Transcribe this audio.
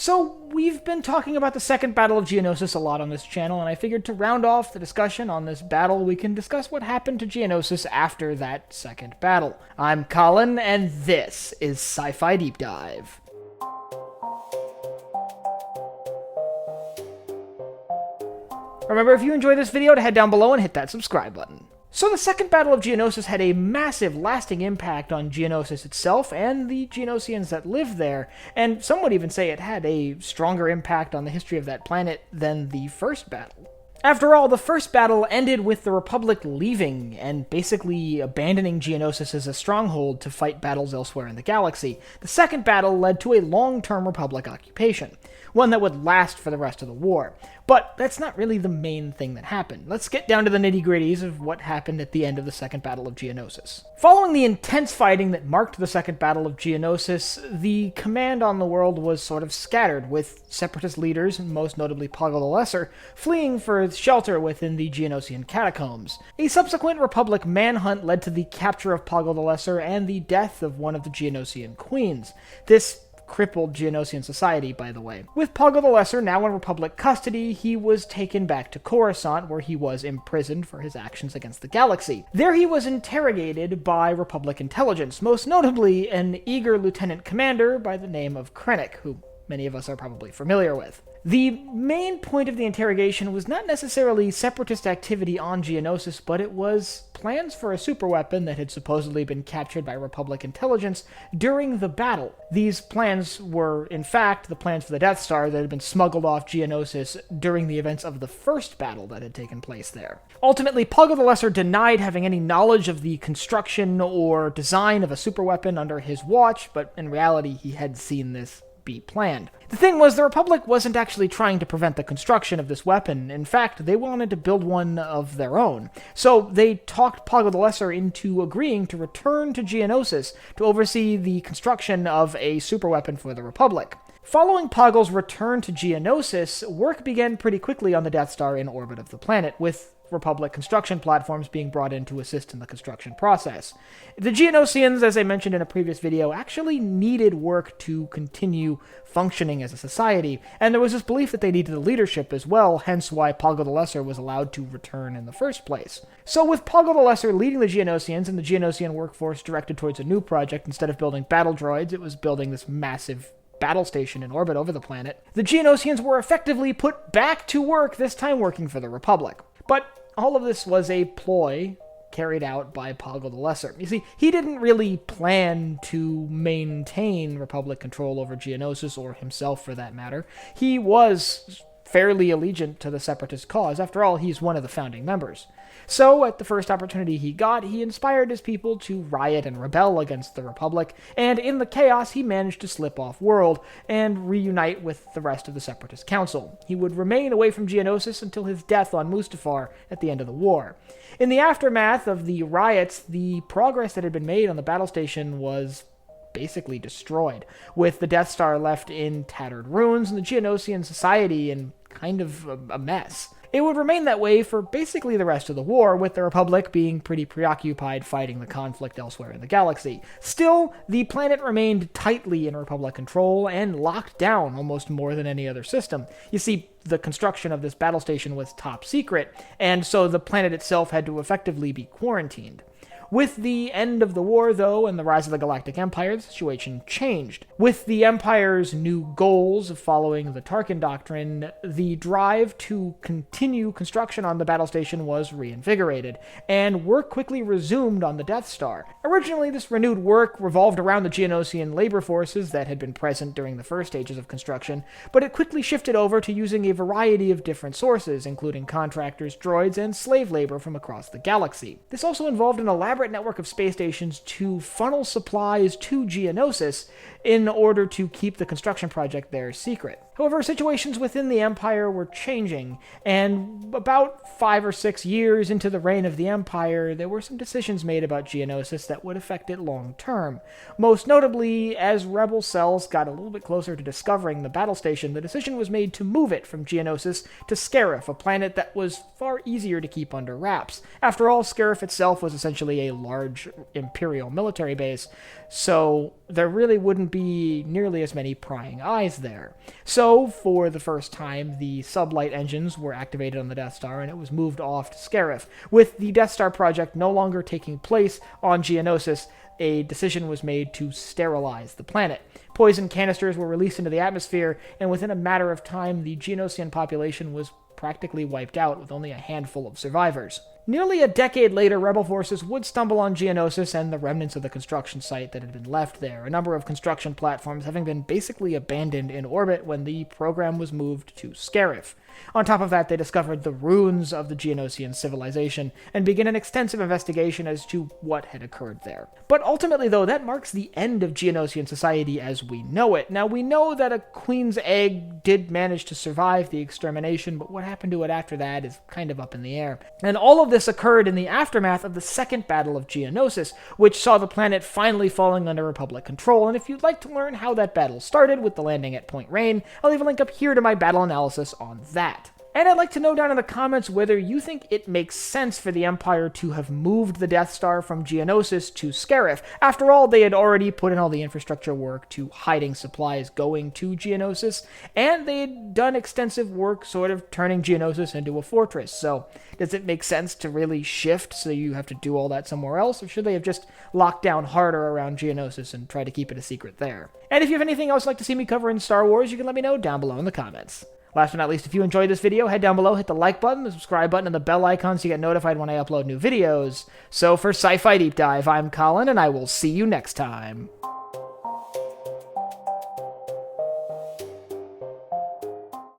So, we've been talking about the Second Battle of Geonosis a lot on this channel, and I figured to round off the discussion on this battle, we can discuss what happened to Geonosis after that second battle. I'm Colin, and this is Sci-Fi Deep Dive. Remember, if you enjoyed this video, to head down below and hit that subscribe button. So the Second Battle of Geonosis had a massive, lasting impact on Geonosis itself and the Geonosians that lived there, and some would even say it had a stronger impact on the history of that planet than the first battle. After all, the first battle ended with the Republic leaving and basically abandoning Geonosis as a stronghold to fight battles elsewhere in the galaxy. The second battle led to a long-term Republic occupation, one that would last for the rest of the war. But that's not really the main thing that happened. Let's get down to the nitty-gritties of what happened at the end of the Second Battle of Geonosis. Following the intense fighting that marked the Second Battle of Geonosis, the command on the world was sort of scattered, with separatist leaders, most notably Poggle the Lesser, fleeing for shelter within the Geonosian catacombs. A subsequent Republic manhunt led to the capture of Poggle the Lesser and the death of one of the Geonosian queens. This crippled Geonosian society, by the way. With Poggle the Lesser now in Republic custody, he was taken back to Coruscant, where he was imprisoned for his actions against the galaxy. There he was interrogated by Republic intelligence, most notably an eager lieutenant commander by the name of Krennic, who many of us are probably familiar with. The main point of the interrogation was not necessarily separatist activity on Geonosis, but it was plans for a superweapon that had supposedly been captured by Republic intelligence during the battle. These plans were, in fact, the plans for the Death Star that had been smuggled off Geonosis during the events of the first battle that had taken place there. Ultimately, Poggle the Lesser denied having any knowledge of the construction or design of a superweapon under his watch, but in reality, he had seen this be planned. The thing was, the Republic wasn't actually trying to prevent the construction of this weapon. In fact, they wanted to build one of their own. So they talked Poggle the Lesser into agreeing to return to Geonosis to oversee the construction of a superweapon for the Republic. Following Poggle's return to Geonosis, work began pretty quickly on the Death Star in orbit of the planet, with Republic construction platforms being brought in to assist in the construction process. The Geonosians, as I mentioned in a previous video, actually needed work to continue functioning as a society, and there was this belief that they needed the leadership as well, hence why Poggle the Lesser was allowed to return in the first place. So with Poggle the Lesser leading the Geonosians and the Geonosian workforce directed towards a new project, instead of building battle droids, it was building this massive battle station in orbit over the planet, the Geonosians were effectively put back to work, this time working for the Republic. But all of this was a ploy carried out by Poggle the Lesser. You see, he didn't really plan to maintain Republic control over Geonosis, or himself for that matter. He was fairly allegiant to the Separatist cause. After all, he's one of the founding members. So, at the first opportunity he got, he inspired his people to riot and rebel against the Republic, and in the chaos he managed to slip off-world and reunite with the rest of the Separatist Council. He would remain away from Geonosis until his death on Mustafar at the end of the war. In the aftermath of the riots, the progress that had been made on the battle station was basically destroyed, with the Death Star left in tattered ruins and the Geonosian society in kind of a mess. It would remain that way for basically the rest of the war, with the Republic being pretty preoccupied fighting the conflict elsewhere in the galaxy. Still, the planet remained tightly in Republic control and locked down almost more than any other system. You see, the construction of this battle station was top secret, and so the planet itself had to effectively be quarantined. With the end of the war, though, and the rise of the Galactic Empire, the situation changed. With the Empire's new goals of following the Tarkin Doctrine, the drive to continue construction on the battle station was reinvigorated, and work quickly resumed on the Death Star. Originally, this renewed work revolved around the Geonosian labor forces that had been present during the first stages of construction, but it quickly shifted over to using a variety of different sources, including contractors, droids, and slave labor from across the galaxy. This also involved an elaborate network of space stations to funnel supplies to Geonosis in order to keep the construction project there secret. However, situations within the Empire were changing, and about 5 or 6 years into the reign of the Empire, there were some decisions made about Geonosis that would affect it long term. Most notably, as rebel cells got a little bit closer to discovering the battle station, the decision was made to move it from Geonosis to Scarif, a planet that was far easier to keep under wraps. After all, Scarif itself was essentially a a large Imperial military base, so there really wouldn't be nearly as many prying eyes there. So, for the first time, the sublight engines were activated on the Death Star, and it was moved off to Scarif. With the Death Star project no longer taking place on Geonosis, a decision was made to sterilize the planet. Poison canisters were released into the atmosphere, and within a matter of time, the Geonosian population was practically wiped out, with only a handful of survivors. Nearly a decade later, rebel forces would stumble on Geonosis and the remnants of the construction site that had been left there, a number of construction platforms having been basically abandoned in orbit when the program was moved to Scarif. On top of that, they discovered the ruins of the Geonosian civilization and began an extensive investigation as to what had occurred there. But ultimately, though, that marks the end of Geonosian society as we know it. Now, we know that a queen's egg did manage to survive the extermination, but what happened to it after that is kind of up in the air. And all of this occurred in the aftermath of the Second Battle of Geonosis, which saw the planet finally falling under Republic control. And if you'd like to learn how that battle started with the landing at Point Rain, I'll leave a link up here to my battle analysis on that. And I'd like to know down in the comments whether you think it makes sense for the Empire to have moved the Death Star from Geonosis to Scarif. After all, they had already put in all the infrastructure work to hiding supplies going to Geonosis, and they had done extensive work sort of turning Geonosis into a fortress. So, does it make sense to really shift so you have to do all that somewhere else, or should they have just locked down harder around Geonosis and try to keep it a secret there? And if you have anything else you'd like to see me cover in Star Wars, you can let me know down below in the comments. Last but not least, if you enjoyed this video, head down below, hit the like button, the subscribe button, and the bell icon so you get notified when I upload new videos. So for Sci-Fi Deep Dive, I'm Colin, and I will see you next time.